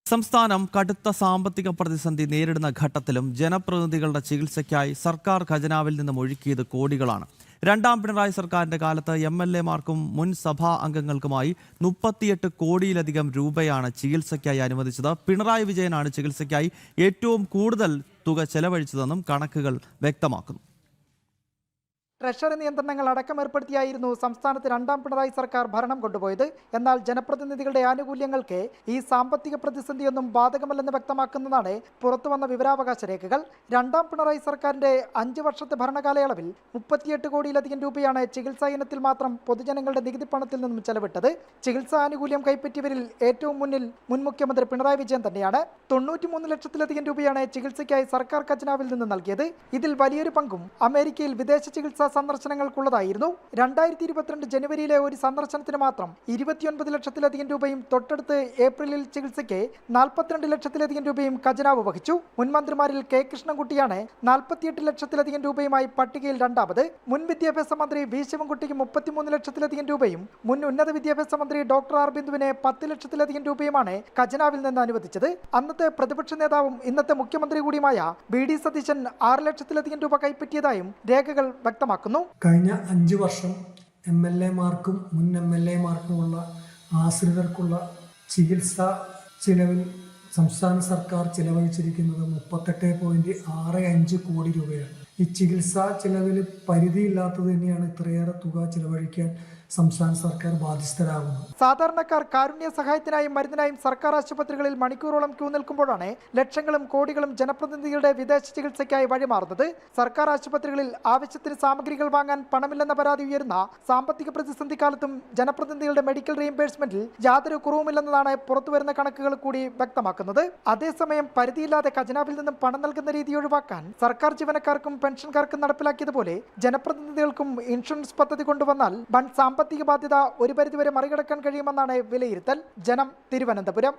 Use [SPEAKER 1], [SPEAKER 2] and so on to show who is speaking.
[SPEAKER 1] സംസ്ഥാനം കടുത്ത സാമ്പത്തിക പ്രതിസന്ധി നേരിടുന്ന ഘട്ടത്തിലും ജനപ്രതിനിധികളുടെ ചികിത്സയ്ക്കായി സർക്കാർ ഖജനാവിൽ നിന്നും ഒഴുക്കിയത് കോടികളാണ്. രണ്ടാം പിണറായി സർക്കാരിന്റെ കാലത്ത് MLA-മാർക്കും മുൻ സഭാ അംഗങ്ങൾക്കുമായി 38 കോടിയിലധികം രൂപയാണ് ചികിത്സയ്ക്കായി അനുവദിച്ചത്. പിണറായി വിജയനാണ് ചികിത്സയ്ക്കായി ഏറ്റവും കൂടുതൽ തുക ചെലവഴിച്ചതെന്നും കണക്കുകൾ വ്യക്തമാക്കുന്നു.
[SPEAKER 2] ട്രഷറി നിയന്ത്രണങ്ങൾ അടക്കം ഏർപ്പെടുത്തിയായിരുന്നു സംസ്ഥാനത്ത് രണ്ടാം പിണറായി സർക്കാർ ഭരണം കൊണ്ടുപോയത്. എന്നാൽ ജനപ്രതിനിധികളുടെ ആനുകൂല്യങ്ങൾക്ക് ഈ സാമ്പത്തിക പ്രതിസന്ധിയൊന്നും ബാധകമല്ലെന്ന് വ്യക്തമാക്കുന്നതാണ് പുറത്തുവന്ന വിവരാവകാശ രേഖകൾ. രണ്ടാം പിണറായി സർക്കാരിന്റെ 5 വർഷത്തെ ഭരണകാലയളവിൽ 38 കോടിയിലധികം രൂപയാണ് ചികിത്സാ ഇനത്തിൽ മാത്രം പൊതുജനങ്ങളുടെ നികുതി പണത്തിൽ നിന്നും ചെലവിട്ടത്. ചികിത്സാ ആനുകൂല്യം കൈപ്പറ്റിയവരിൽ ഏറ്റവും മുന്നിൽ മുൻ മുഖ്യമന്ത്രി പിണറായി വിജയൻ തന്നെയാണ്. 93 ലക്ഷത്തിലധികം രൂപയാണ് ചികിത്സയ്ക്കായി സർക്കാർ ഖജനാവിൽ നിന്ന് നൽകിയത്. ഇതിൽ വലിയൊരു പങ്കും അമേരിക്കയിൽ വിദേശ ചികിത്സാ സന്ദർശനങ്ങൾക്കുള്ളതായിരുന്നു. 2022 ജനുവരിയിലെ ഒരു സന്ദർശനത്തിന് മാത്രം 29 ലക്ഷത്തിലധികം രൂപയും തൊട്ടടുത്ത് ഏപ്രിലിൽ ചികിത്സയ്ക്ക് 42 ലക്ഷത്തിലധികം രൂപയും ഖജനാവ് വഹിച്ചു. മുൻ മന്ത്രിമാരിൽ കെ കൃഷ്ണൻകുട്ടിയാണ് 48 ലക്ഷത്തിലധികം രൂപയുമായി പട്ടികയിൽ രണ്ടാമത്. മുൻ വിദ്യാഭ്യാസ മന്ത്രി വി ശിവൻകുട്ടിക്ക് 33 ലക്ഷത്തിലധികം രൂപയും മുൻ ഉന്നത വിദ്യാഭ്യാസ മന്ത്രി ഡോക്ടർ ആർ ബിന്ദുവിന് 10 ലക്ഷത്തിലധികം രൂപയുമാണ് ഖജനാവിൽ നിന്ന് അനുവദിച്ചത്. അന്നത്തെ പ്രതിപക്ഷ നേതാവും ഇന്നത്തെ മുഖ്യമന്ത്രി കൂടിയുമായ BD സതീശൻ 6 ലക്ഷത്തിലധികം രൂപ കൈപ്പറ്റിയതായും രേഖകൾ വ്യക്തമാക്കുന്നു.
[SPEAKER 3] കഴിഞ്ഞ 5 വർഷം MLA-മാർക്കും മുൻ MLA-മാർക്കുമുള്ള ആശ്രിതർക്കുള്ള ചികിത്സാ ചിലവിൽ സംസ്ഥാന സർക്കാർ ചിലവഴിച്ചിരിക്കുന്നത് 38.65 കോടി രൂപയാണ്. ഈ ചികിത്സാ ചിലവിൽ പരിധിയില്ലാത്തത് തന്നെയാണ് ഇത്രയേറെ തുക ചിലവഴിക്കാൻ സംസ്ഥാന സർക്കാർ ബാധ്യസ്ഥരാകുന്നത്.
[SPEAKER 2] സാധാരണക്കാർ കാരുണ്യ സഹായത്തിനായും മരുന്നിനായും സർക്കാർ ആശുപത്രികളിൽ മണിക്കൂറോളം ക്യൂ നിൽക്കുമ്പോഴാണ് ലക്ഷങ്ങളും കോടികളും ജനപ്രതിനിധികളുടെ വിദേശ ചികിത്സയ്ക്കായി വഴിമാറുന്നത്. സർക്കാർ ആശുപത്രികളിൽ ആവശ്യത്തിന് സാമഗ്രികൾ വാങ്ങാൻ പണമില്ലെന്ന പരാതി ഉയരുന്ന സാമ്പത്തിക പ്രതിസന്ധി കാലത്തും ജനപ്രതിനിധികളുടെ മെഡിക്കൽ റീഇംബേഴ്സ്മെന്റിൽ യാതൊരു കുറവുമില്ലെന്നതാണ് പുറത്തുവരുന്ന കണക്കുകൾ കൂടി വ്യക്തമാക്കുന്നത്. അതേസമയം പരിധിയില്ലാതെ ഖജനാവിൽ നിന്നും പണം നൽകുന്ന രീതി ഒഴിവാക്കാൻ സർക്കാർ ജീവനക്കാർക്കും പെൻഷൻകാർക്കും നടപ്പിലാക്കിയതുപോലെ ജനപ്രതിനിധികൾക്കും ഇൻഷുറൻസ് പദ്ധതി കൊണ്ടുവന്നാൽ വൻ സാമ്പത്തിക ബാധ്യത ഒരു പരിധിവരെ മറികടക്കാൻ കഴിയുമെന്നാണ് വിലയിരുത്തൽ. ജനം, തിരുവനന്തപുരം.